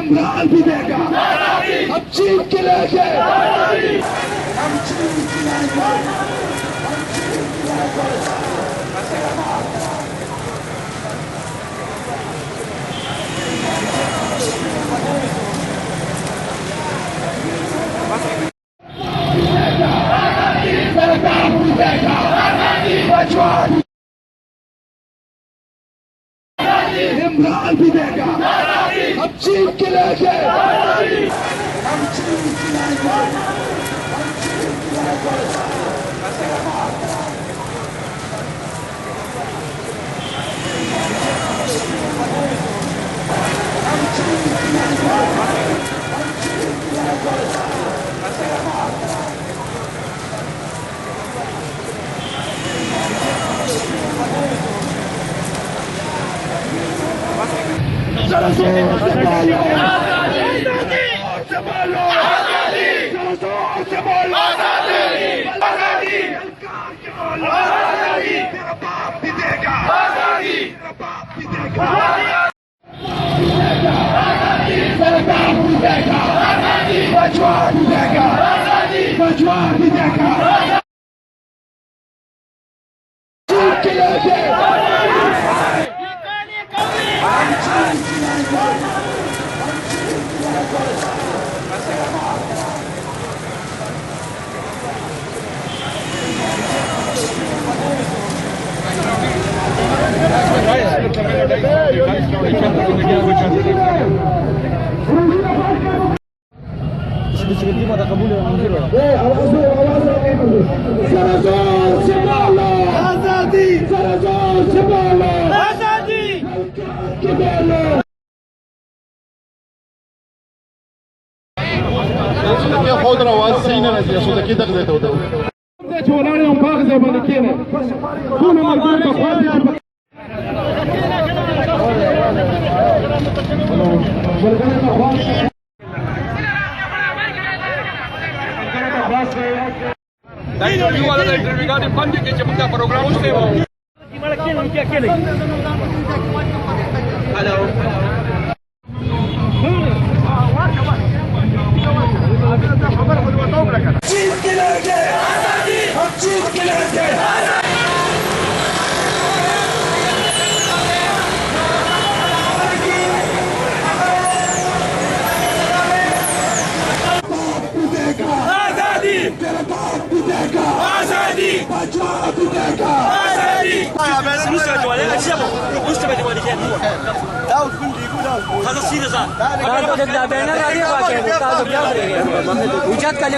इमरान भी देगा। हम चीन के लेके हम चीन के लेके इमरान भी देगा। हम चीन के लेके हम चीन के लेके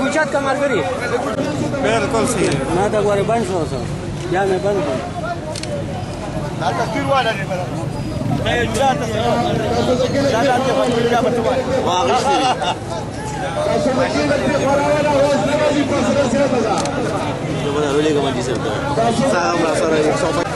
गुजरात का मार करी बिल्कुल सही मैं तो गोरे बंद सो या मैं बंद हूं तस्वीर वाला नहीं मेरा मैं गुजरात से ज्यादा के बाद क्या बतवा वाह ये बड़ा रोले का मत दिसता साहब सर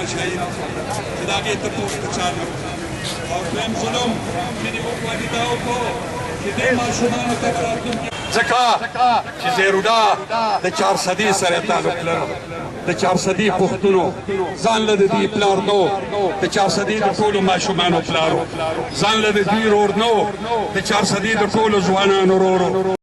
شاهين خلافية تبوك تشارك دویم ظلم چې د والداو کو چې د ماشومانو ته راتلونکي ځکه چې زیروډا د 400 سره تعلق لري د 400 پښتنو ځان له دې پلار نو د 400 د ټولو ماشومانو پلارو ځان له دې رور نو د 400 د ټولو ځوانانو رورو